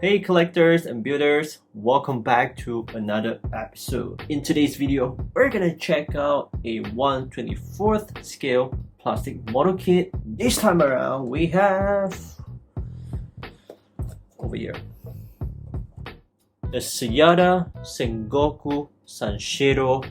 Hey collectors and builders, welcome back to another episode. In today's video, we're gonna check out a 1/24th scale plastic model kit. This time around, we have over here the Suyata Sengoku Sanshiro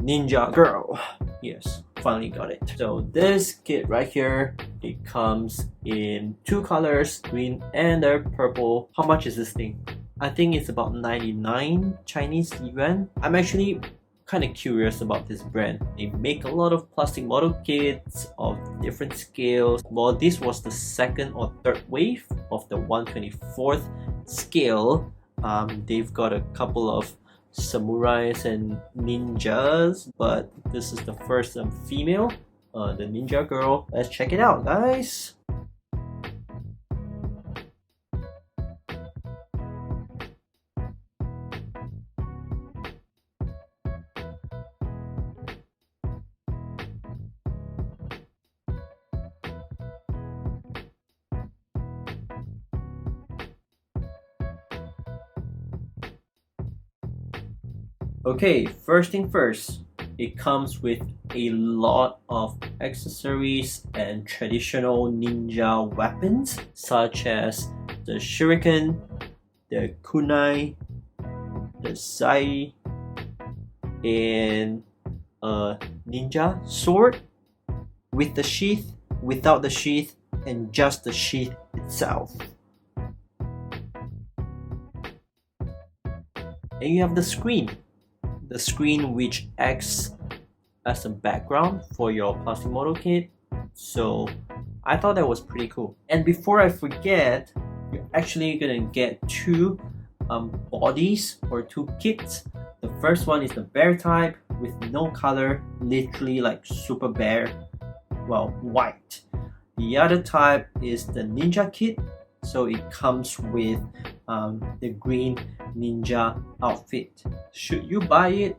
Ninja Girl. Yes, finally got it. So this kit right here, it comes in two colors, green and purple. How much is this thing? I think it's about 99 Chinese yuan. I'm actually kind of curious about this brand. They make a lot of plastic model kits of different scales. Well, this was the second or third wave of the 1/24th scale. They've got a couple of samurais and ninjas, but this is the first female, the ninja girl. Let's check it out, guys. Okay, first thing first, it comes with a lot of accessories and traditional ninja weapons such as the shuriken, the kunai, the sai, and a ninja sword with the sheath, without the sheath, and just the sheath itself. And you have the screen which acts as a background for your plastic model kit. So I thought that was pretty cool. And before I forget, you're actually gonna get two bodies or two kits. The first one is the bear type with no color, literally like super bear, well, white. The other type is the ninja kit, so it comes with the green ninja outfit. Should you buy it?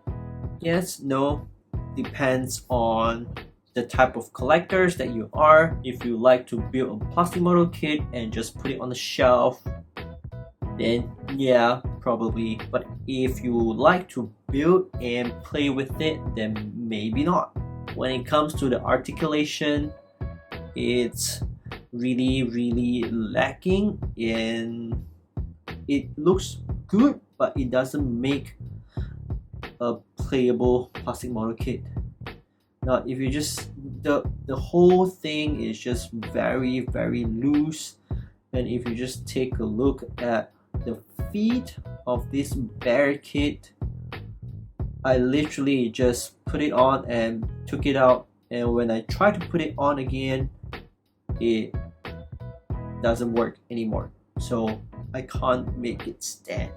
Yes, no, depends on the type of collectors that you are. If you like to build a plastic model kit and just put it on the shelf, then yeah, probably. But if you like to build and play with it, then maybe not. When it comes to the articulation, it's really lacking, and it looks good, but it doesn't make a playable plastic model kit. Now, if you just the whole thing is just very loose, and if you just take a look at the feet of this bear kit, I literally just put it on and took it out, and when I try to put it on again, it doesn't work anymore, so I can't make it stand.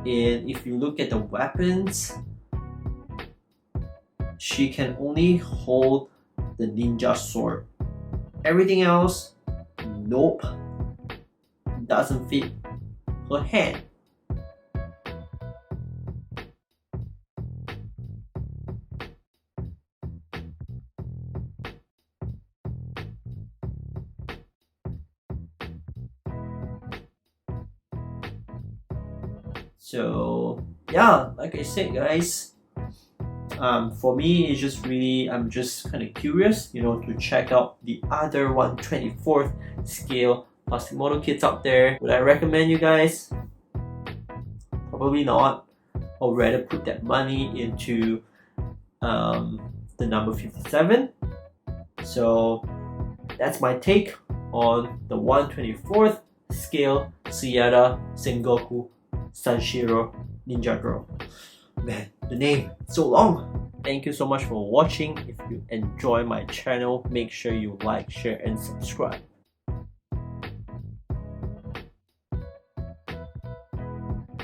And if you look at the weapons, she can only hold the ninja sword. Everything else, nope, doesn't fit her hand. So yeah, like I said, guys, for me, it's just really, I'm just kind of curious, to check out the other 1/24th scale plastic model kits out there. Would I recommend you guys? Probably not. I'd rather put that money into the number 57. So that's my take on the 1/24th scale Suyata Sengoku Sanshiro Ninja Girl. Man, the name is so long. Thank you so much for watching. If you enjoy my channel, make sure you like, share, and subscribe.